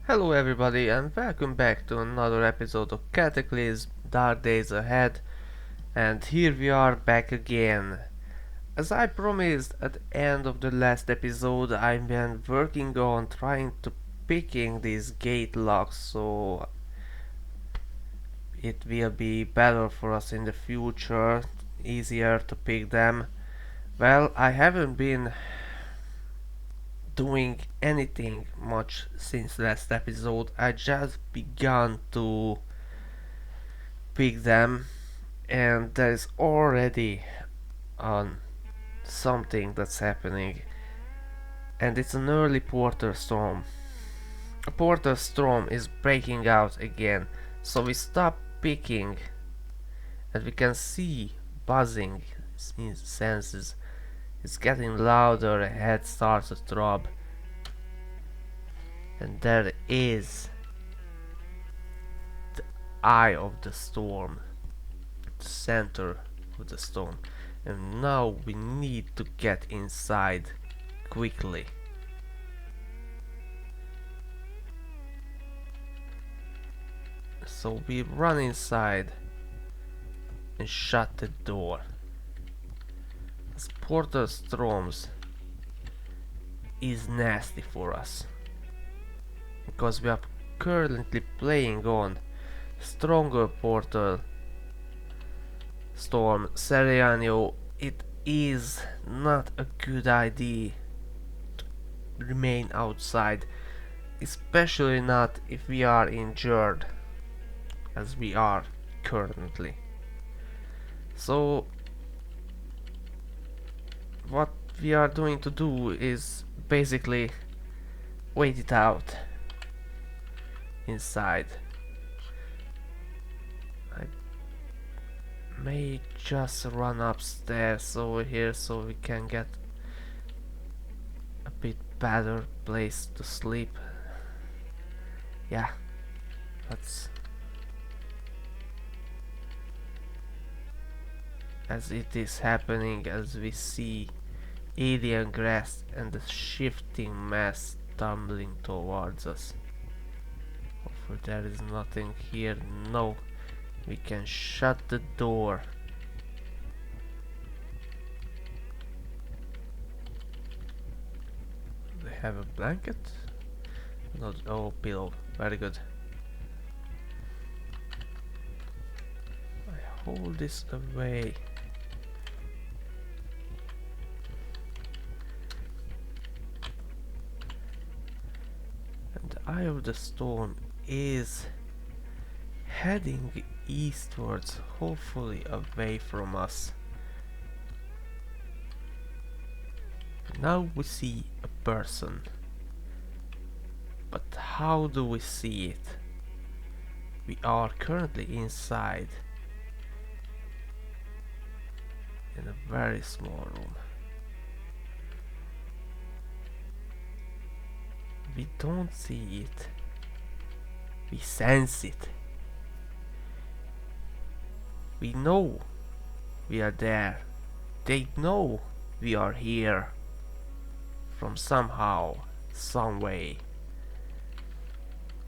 Hello everybody and welcome back to another episode of Cataclysm Dark Days Ahead, and here we are back again. As I promised at the end of the last episode, I've been working on trying to picking these gate locks so it will be better for us in the future, easier to pick them. Well, I haven't been doing anything much since last episode. I just began to pick them, and there's already on something that's happening, and it's an early porter storm. A porter storm is breaking out again, so we stop picking and we can see buzzing in senses. It's getting louder, a head starts to throb, and there is the eye of the storm, the center of the storm, and now we need to get inside quickly. So we run inside and shut the door. This portal storms is nasty for us because we are currently playing on stronger portal storm Seriano. It is not a good idea to remain outside, especially not if we are injured as we are currently. So what we are going to do is basically wait it out inside. I may just run upstairs over here so we can get a bit better place to sleep. Yeah, that's as it is happening, as we see alien grass and the shifting mass tumbling towards us. Hopefully there is nothing here. No, we can shut the door. They have a blanket? Not, oh, pillow. Very good. I hold this away. And the eye of the storm is heading eastwards, hopefully away from us. Now we see a person, but how do we see it? We are currently inside in a very small room. We don't see it, we sense it. We know we are there. They know we are here from somehow, some way.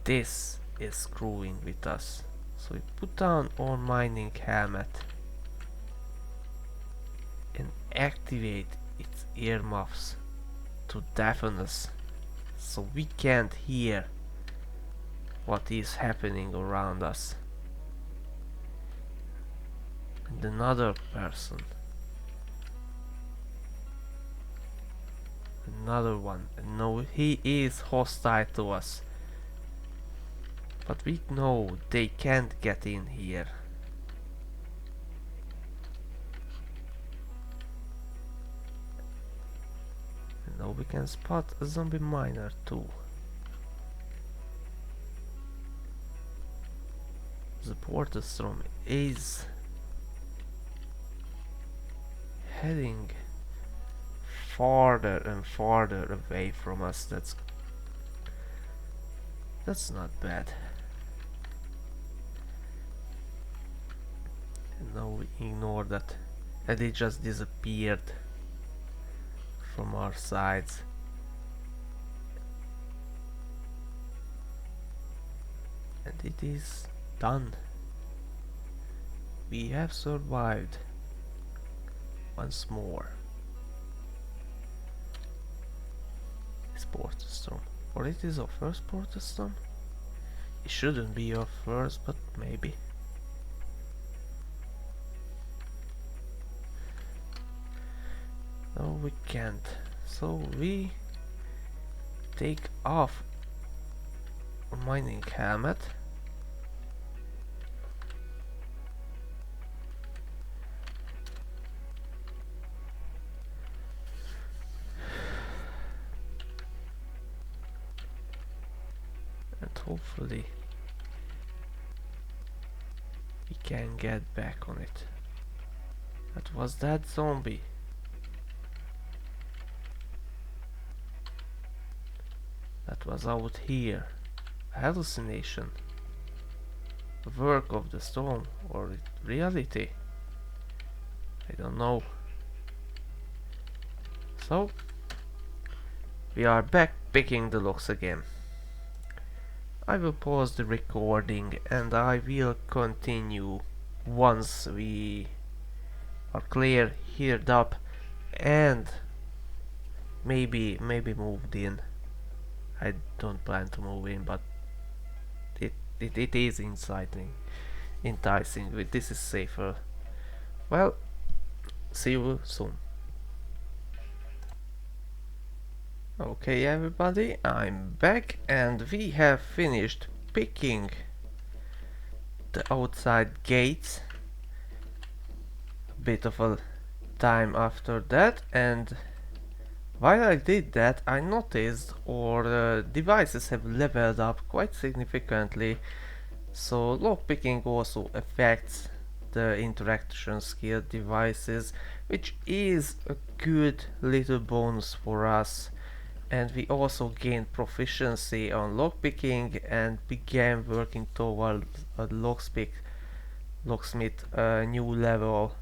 This is screwing with us. So we put on our mining helmet and activate its earmuffs to deafen us so we can't hear what is happening around us. And another person, another one, and no, he is hostile to us, but we know they can't get in here. And now we can spot a zombie miner too. The portal storm is heading farther and farther away from us. That's not bad. And now we ignore that, and it just disappeared from our sides. it is done. We have survived once more. This portal storm. Or it is our first portal storm? It shouldn't be our first, but maybe. No, we can't. So we take off a mining helmet. And hopefully we can get back on it. That was that zombie. That was out here. A hallucination. A work of the storm, or reality. I don't know. So we are back picking the locks again. I will pause the recording and I will continue once we are clear, healed up, and maybe moved in. I don't plan to move in, but it is enticing. This is safer. Well, see you soon. Okay everybody, I'm back and we have finished picking the outside gates. A bit of a time after that, and while I did that I noticed our devices have leveled up quite significantly. So lockpicking also affects the interaction skill devices, which is a good little bonus for us. And we also gained proficiency on lockpicking and began working towards a locksmith new level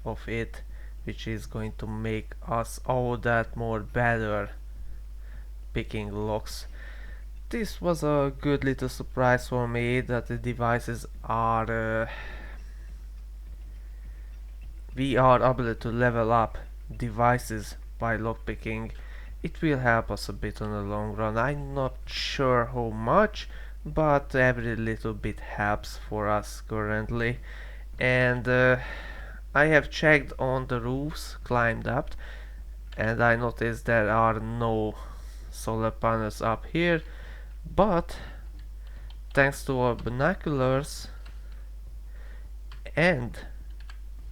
of it, which is going to make us all that more better picking locks. This was a good little surprise for me that the devices are we are able to level up devices by lockpicking. It will help us a bit on the long run. I'm not sure how much, but every little bit helps for us currently. And I have checked on the roofs, climbed up, and I noticed there are no solar panels up here, but thanks to our binoculars and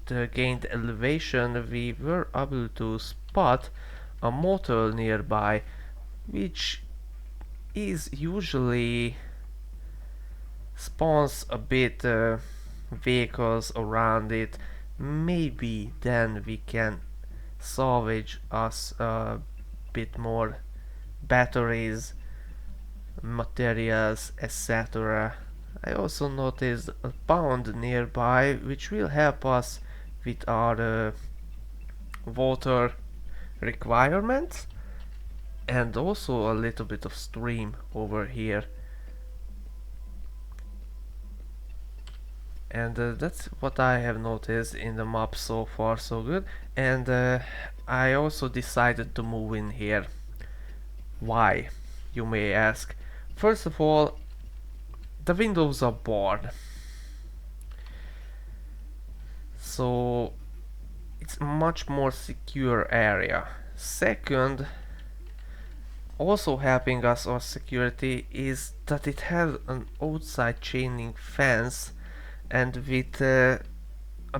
the gained elevation, we were able to spot a motel nearby, which is usually spawns a bit vehicles around it. Maybe then we can salvage us a bit more batteries, materials, etc. I also noticed a pond nearby, which will help us with our water requirements, and also a little bit of stream over here. And that's what I have noticed in the map so far, so good. And I also decided to move in here. Why, you may ask? First of all, the windows are barred, so it's a much more secure area. Second, also helping us our security is that it has an outside chaining fence and with a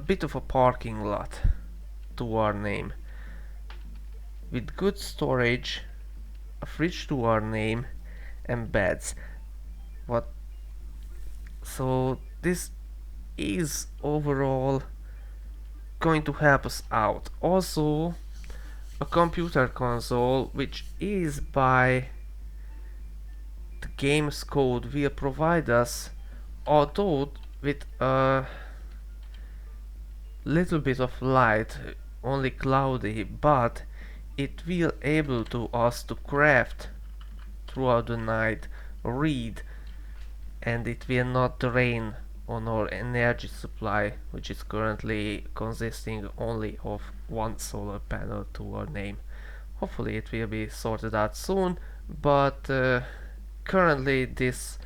bit of a parking lot to our name, with good storage, a fridge to our name, and beds. What? So this is overall going to help us out. Also, a computer console, which is by the game's code, will provide us, although with a little bit of light, only cloudy, but it will able to us to craft throughout the night, read and it will not drain on our energy supply, which is currently consisting only of one solar panel to our name. Hopefully it will be sorted out soon, but currently this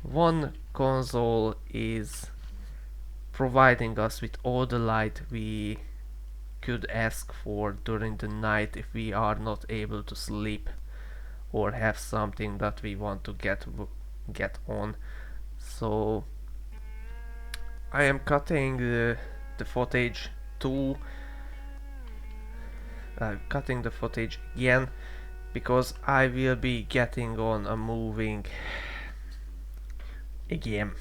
one console is providing us with all the light we could ask for during the night if we are not able to sleep or have something that we want to get on. So I am cutting the footage to cutting the footage again because I will be getting on a moving again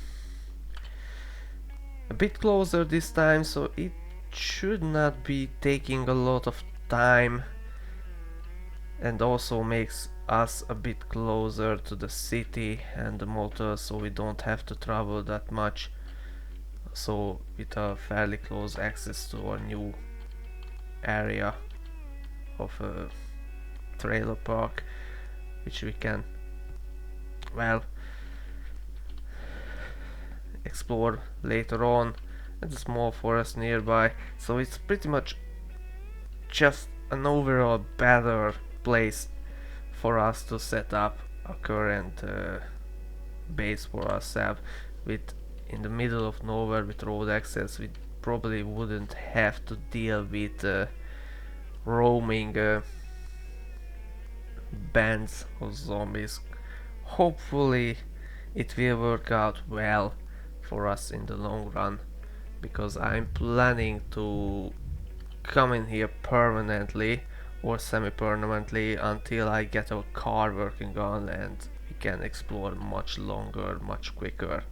a bit closer this time, so it should not be taking a lot of time, and also makes us a bit closer to the city and the motor, so we don't have to travel that much, so with a fairly close access to our new area of a trailer park, which we can, well, explore later on, and a small forest nearby. So it's pretty much just an overall better place for us to set up a current base for ourselves. With in the middle of nowhere with road access, we probably wouldn't have to deal with roaming bands of zombies. Hopefully it will work out well for us in the long run, because I'm planning to come in here permanently or semi-permanently until I get our car working on and we can explore much longer, much quicker.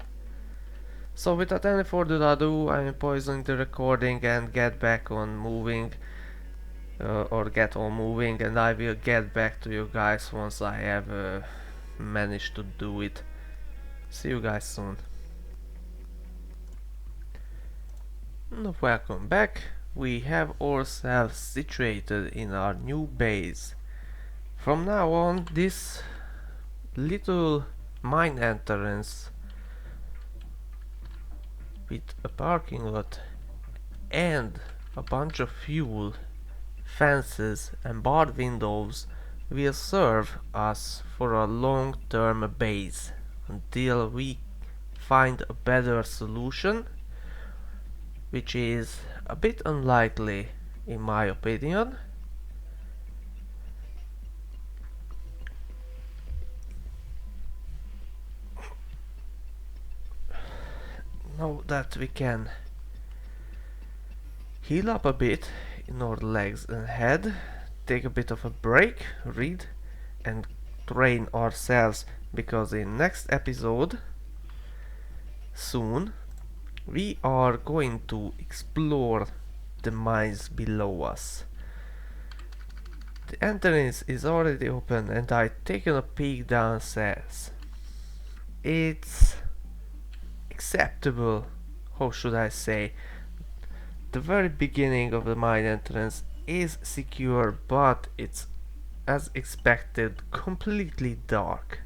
So without any further ado, I'm pausing the recording and get back on moving, or get on moving, and I will get back to you guys once I have managed to do it. See you guys soon. Welcome back. We have ourselves situated in our new base. From now on, this little mine entrance with a parking lot and a bunch of fuel, fences and barred windows will serve us for a long-term base until we find a better solution, which is a bit unlikely in my opinion. Now that we can heal up a bit in our legs and head, take a bit of a break, read and train ourselves, because in next episode soon we are going to explore the mines below us. The entrance is already open and I've taken a peek downstairs. It's acceptable, how should I say. The very beginning of the mine entrance is secure, but it's, as expected, completely dark.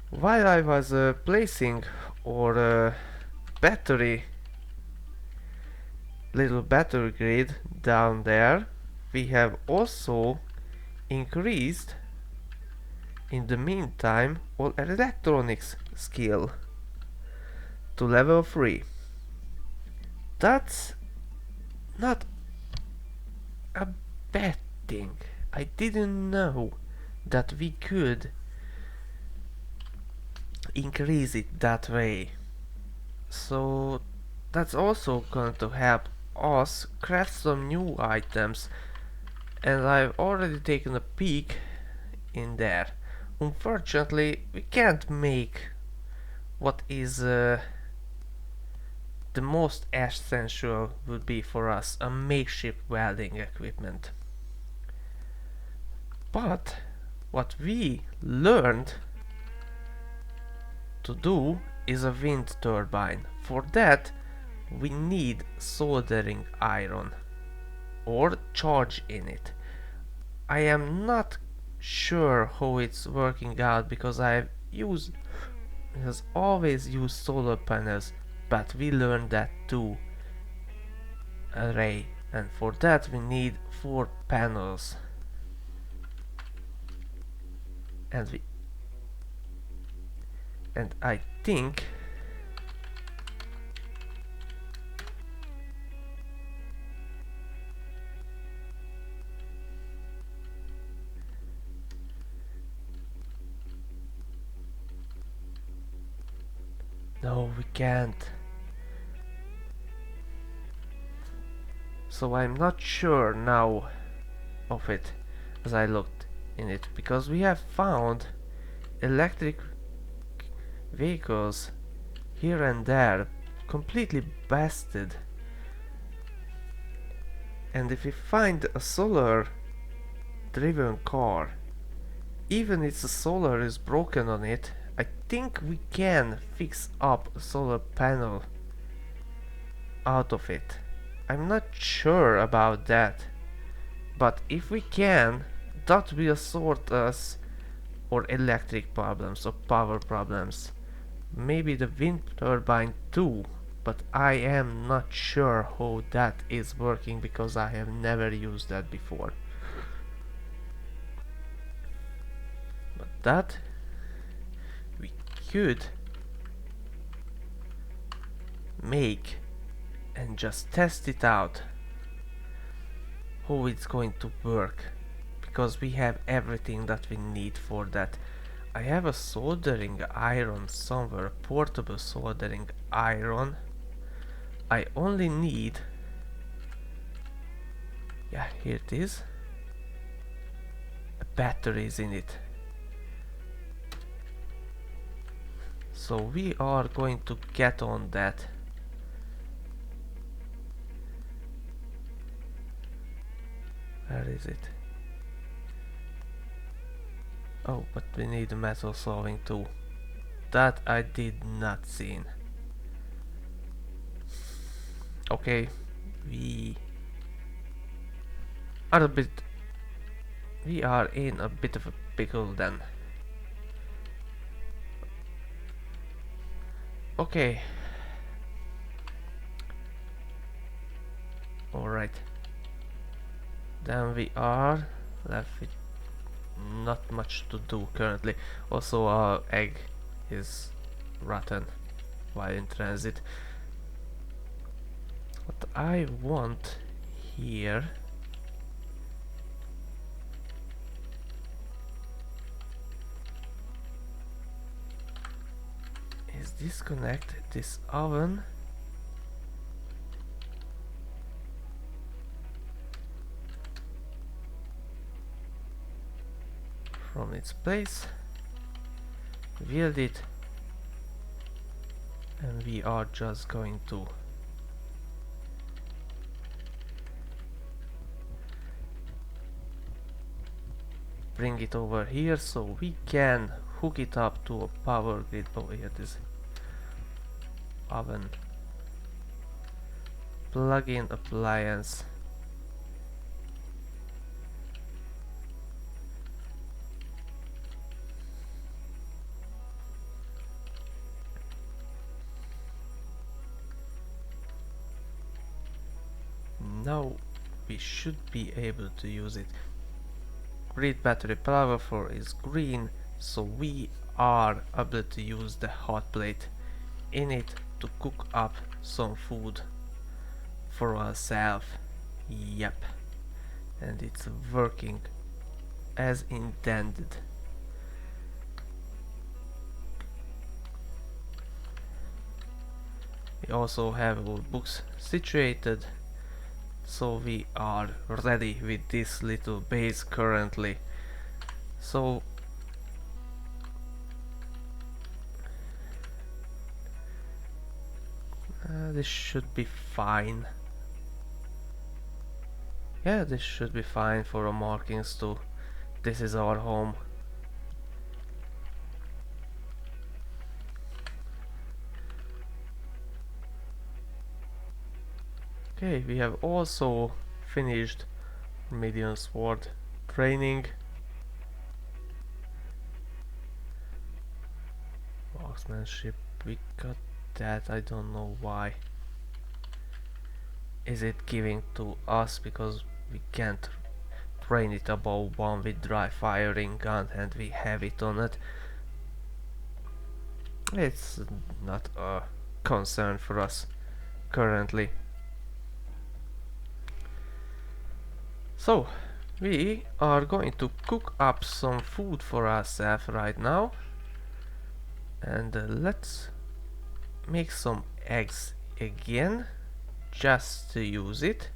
While I was placing our little battery grid down there, we have also increased in the meantime our electronics skill to level 3. That's not a bad thing. I didn't know that we could increase it that way. So that's also going to help us craft some new items, and I've already taken a peek in there. Unfortunately, we can't make what is the most essential would be for us, a makeshift welding equipment. But what we learned to do is a wind turbine. For that we need soldering iron or charge in it. I am not sure how it's working out because I've use has always used solar panels, but we learned that too, array, and for that we need 4 panels. And we and I think no, we can't. So I'm not sure now of it as I looked in it, because we have found electric vehicles here and there completely busted, and if we find a solar driven car, even if the solar is broken on it, I think we can fix up a solar panel out of it. I'm not sure about that, but if we can, that will sort us or electric problems or power problems. Maybe the wind turbine too, but I am not sure how that is working because I have never used that before. But that we could make and just test it out how it's going to work, because we have everything that we need for that. I have a soldering iron somewhere, portable soldering iron. I only need, yeah, here it is, batteries in it. So we are going to get on that. Where is it? Oh, but we need metal solving too. That I did not see. Okay, we are in a bit of a pickle then. Okay. Alright. Then we are left with not much to do currently. Also our egg is rotten while in transit. What I want here is disconnect this oven from its place, wield it, and we are just going to bring it over here so we can hook it up to a power grid. Oh, here this oven plug-in appliance. Now we should be able to use it. Grid battery power for is green, so we are able to use the hot plate in it to cook up some food for ourselves. Yep, and it's working as intended. We also have our books situated, so we are ready with this little base currently. So this should be fine. Yeah, this should be fine for our markings too. This is our home. Okay, we have also finished medium sword training. Marksmanship, we got that, I don't know why. Is it giving to us because we can't train it above 1 with dry firing gun and we have it on it? It's not a concern for us currently. So, we are going to cook up some food for ourselves right now. And let's make some eggs again, just to use it.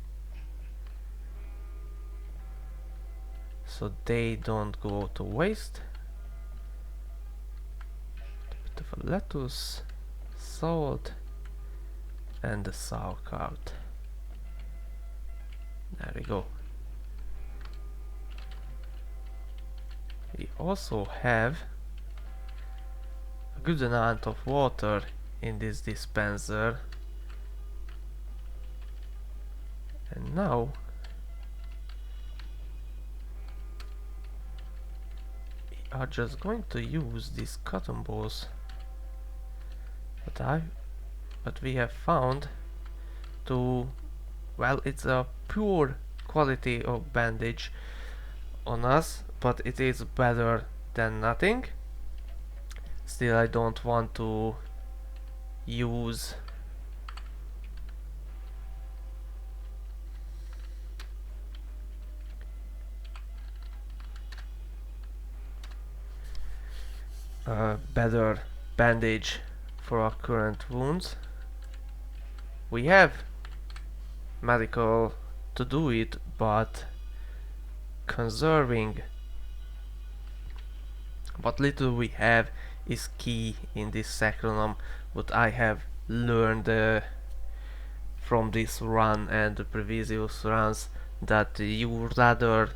So they don't go to waste. A bit of a lettuce, salt, and the sauerkraut. There we go. We also have a good amount of water in this dispenser. And now we are just going to use these cotton balls but we have found to, well, it's a pure quality of bandage on us, but it is better than nothing. Still, I don't want to use a better bandage for our current wounds. We have medical to do it, but conserving what little we have is key in this Sacronum. What I have learned from this run and the previous runs, that you rather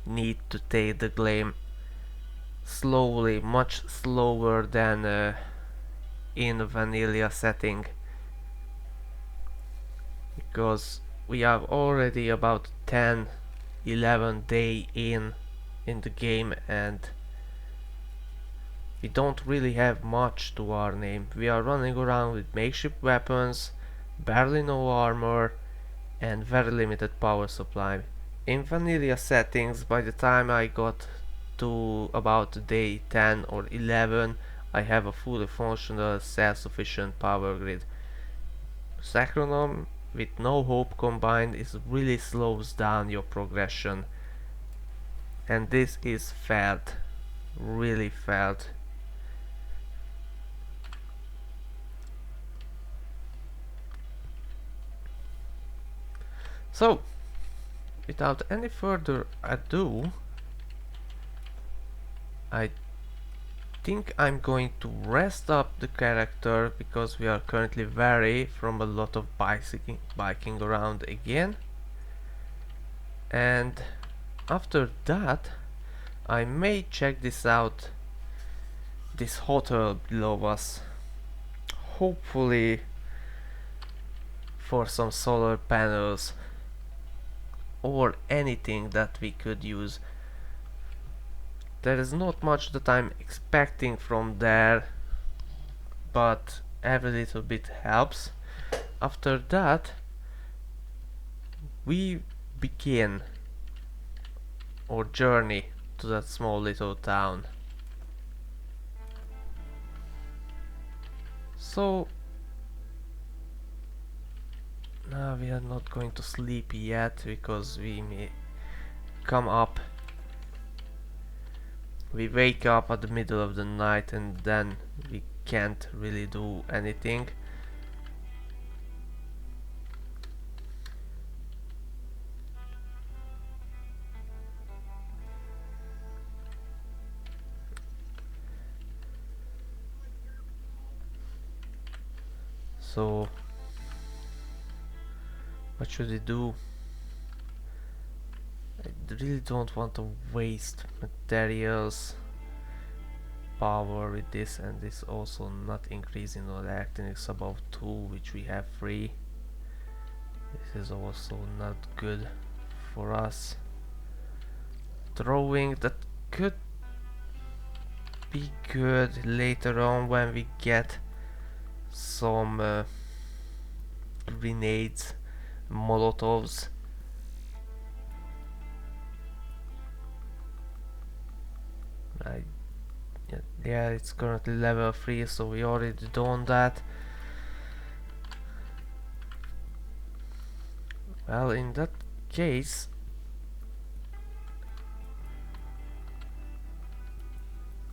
need to take the claim slowly, much slower than in vanilla setting, because we are already about 10-11 day in the game and we don't really have much to our name. We are running around with makeshift weapons, barely no armor, and very limited power supply. In vanilla settings, by the time I got to about day 10 or 11, I have a fully functional, self-sufficient power grid. Sacronum with no hope combined is really slows down your progression, and this is felt, really felt. So, without any further ado, I think I'm going to rest up the character because we are currently weary from a lot of biking around again. And after that, I may check this out, this hotel below us. Hopefully for some solar panels or anything that we could use. There is not much that I'm expecting from there, but every little bit helps. After that, we begin our journey to that small little town. So now we are not going to sleep yet because we may come up. We wake up at the middle of the night and then we can't really do anything. So what should we do? I really don't want to waste materials, power with this, and this also not increasing our electronics above 2, which we have 3. This is also not good for us. Throwing, that could be good later on when we get some grenades, molotovs. I, yeah, it's currently level 3, so we already done that. Well, in that case,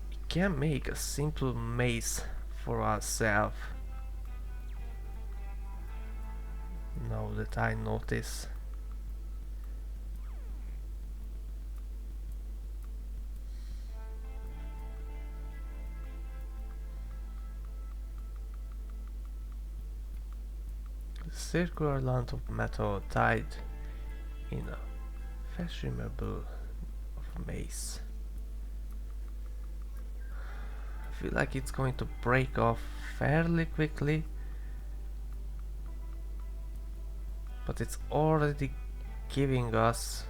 we can make a simple mace for ourselves. Now that I notice. The circular lump of metal tied in a fashionable of mace. I feel like it's going to break off fairly quickly, but it's already giving us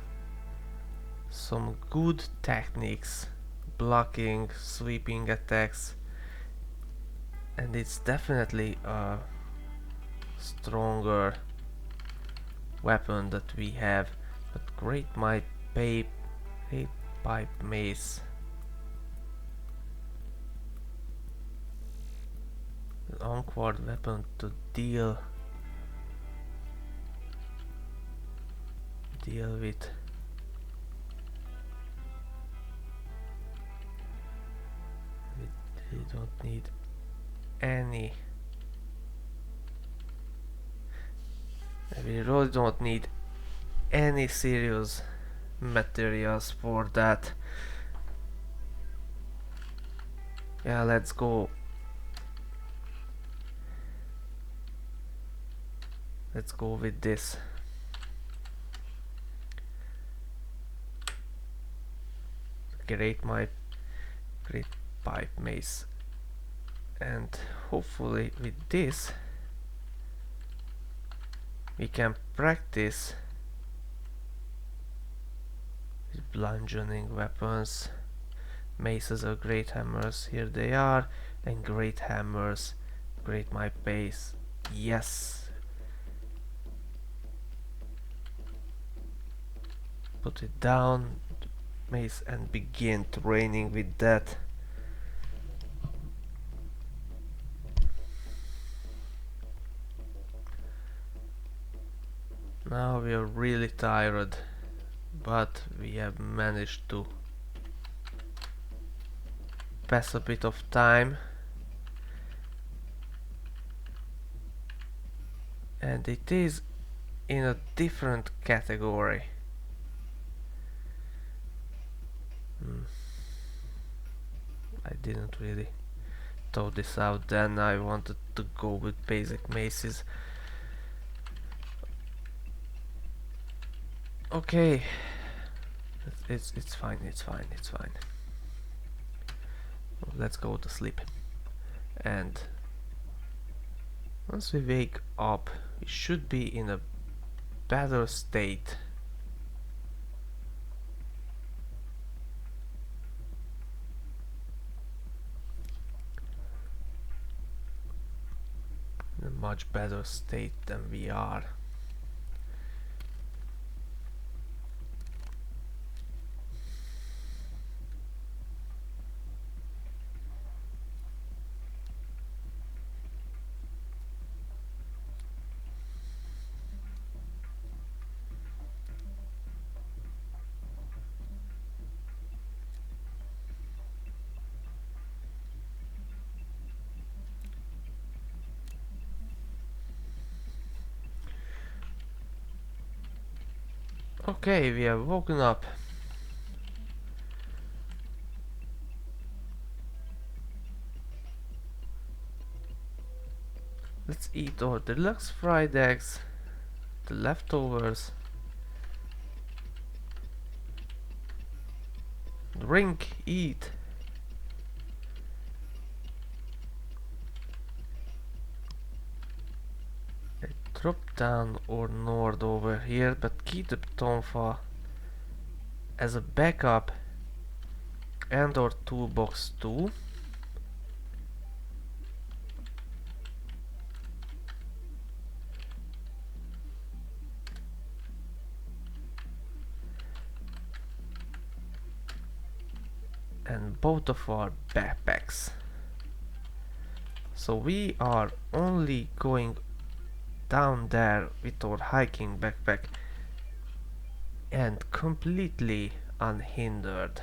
some good techniques, blocking, sweeping attacks, and it's definitely a stronger weapon that we have. But great pipe mace, an awkward weapon to deal with. We don't need any. We really don't need any serious materials for that. Yeah, let's go. Let's go with this. Great pipe mace, and hopefully with this we can practice with bludgeoning weapons. Maces are great hammers, here they are, and great hammers, great my pace. Yes, put it down, mace, and begin training with that. Now we are really tired, but we have managed to pass a bit of time, and it is in a different category. I didn't really thought this out then. I wanted to go with basic maces. Okay, it's fine, it's fine. Let's go to sleep, and once we wake up we should be in a better state. In a much better state than we are. Okay, we have woken up. Let's eat our deluxe fried eggs, the leftovers. Drink, eat. Drop down or north over here, but keep the tonfa as a backup. and our toolbox too. And both of our backpacks. So we are only going down there with our hiking backpack and completely unhindered.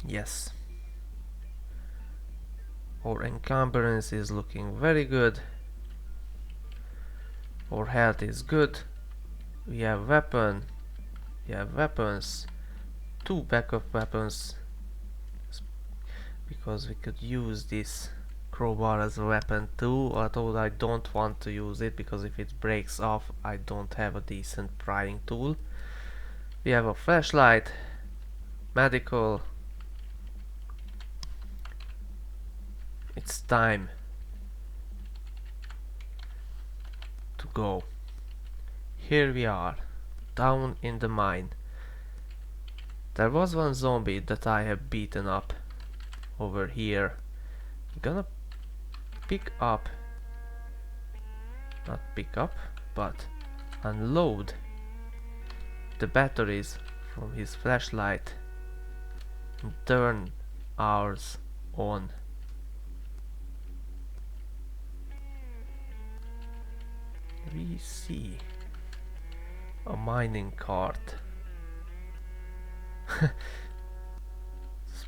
Yes. Our encumbrance is looking very good. Our health is good. We have weapons, 2 backup weapons, because we could use this crowbar as a weapon too, although I don't want to use it because if it breaks off I don't have a decent prying tool. We have a flashlight, medical. It's time to go. Here we are, down in the mine. There was one zombie that I have beaten up over here. I'm gonna pick up, not pick up, but unload the batteries from his flashlight and turn ours on. We see a mining cart.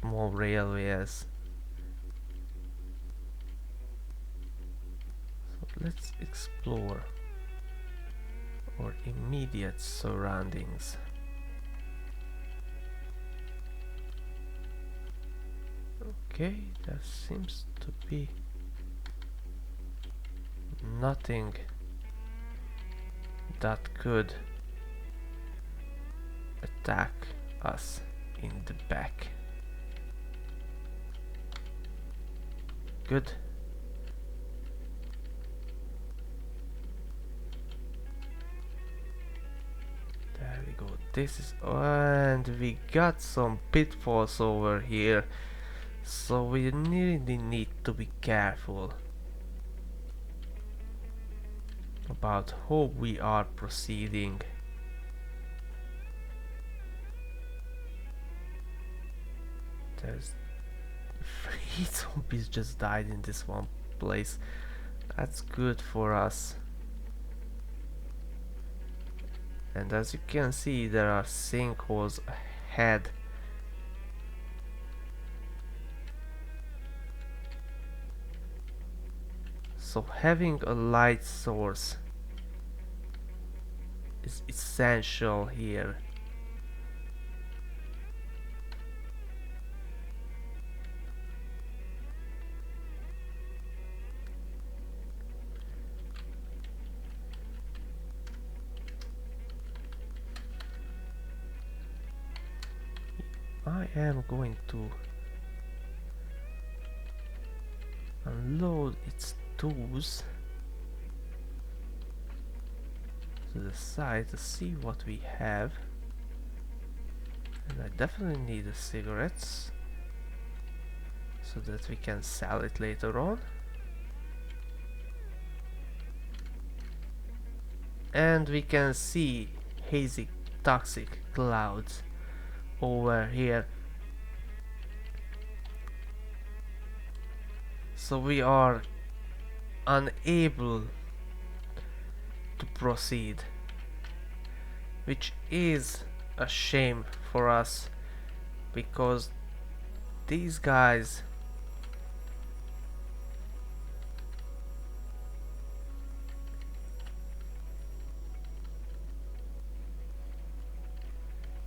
Small railways. So let's explore our immediate surroundings. Okay, there seems to be nothing that could attack us in the back. Good. There we go. This is, and we got some pitfalls over here, so we really need to be careful about how we are proceeding. There's 3 zombies just died in this one place. That's good for us. And as you can see, there are sinkholes ahead. So having a light source is essential here. I am going to unload its tools to the side to see what we have. And I definitely need the cigarettes so that we can sell it later on. And we can see hazy toxic clouds over here. So we are unable to proceed, which is a shame for us because these guys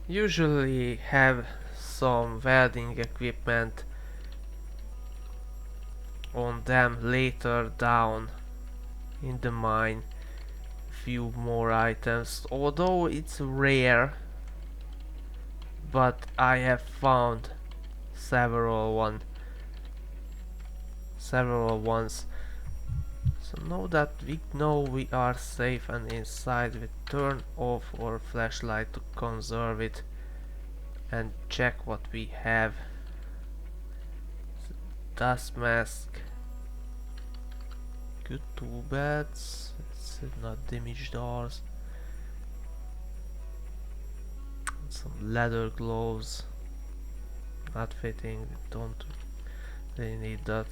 usually have some welding equipment on them later down in the mine. Few more items, although it's rare, but I have found several ones. So now that we know we are safe and inside, we turn off our flashlight to conserve it and check what we have. Dust mask, good two beds, it's not damaged doors, some leather gloves, not fitting, don't really need that.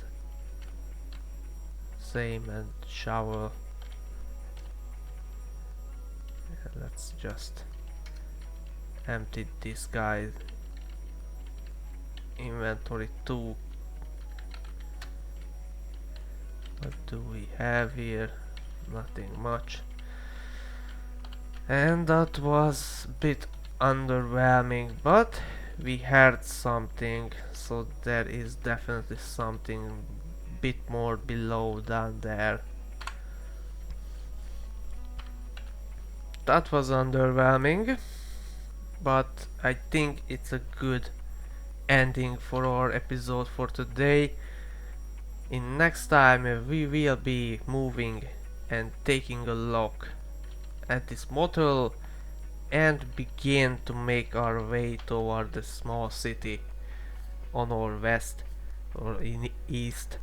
Same, and shower. Yeah, let's just empty this guy's inventory too. What do we have here? Nothing much. And that was a bit underwhelming, but we heard something, so there is definitely something bit more below down there. That was underwhelming, but I think it's a good ending for our episode for today. In next time we will be moving and taking a look at this motel and begin to make our way toward the small city on our west or in east,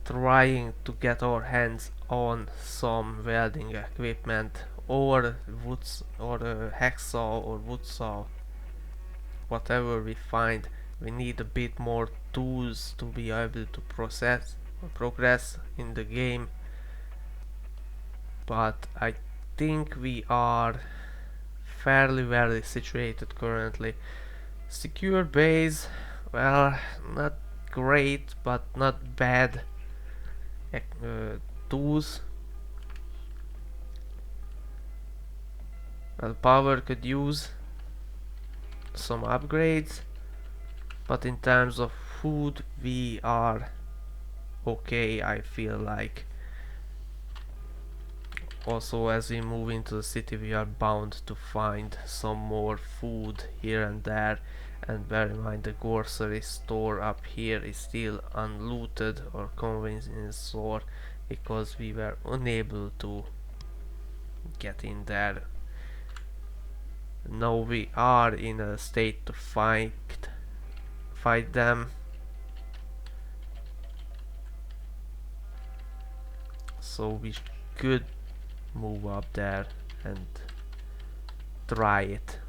trying to get our hands on some welding equipment or woods or a hacksaw or wood saw. Whatever we find, we need a bit more tools to be able to process or progress in the game. But I think we are fairly well situated currently. Secure base, well, not great, but not bad. Tools, well, power could use some upgrades, but in terms of food we are okay, I feel like. Also, as we move into the city, we are bound to find some more food here and there. And bear in mind, the grocery store up here is still unlooted or convenience store because we were unable to get in there. Now we are in a state to fight them. So we could move up there and try it.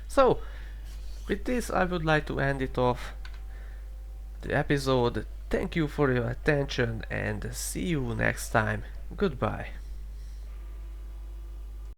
So with this I would like to end it off the episode. Thank you for your attention and see you next time. Goodbye.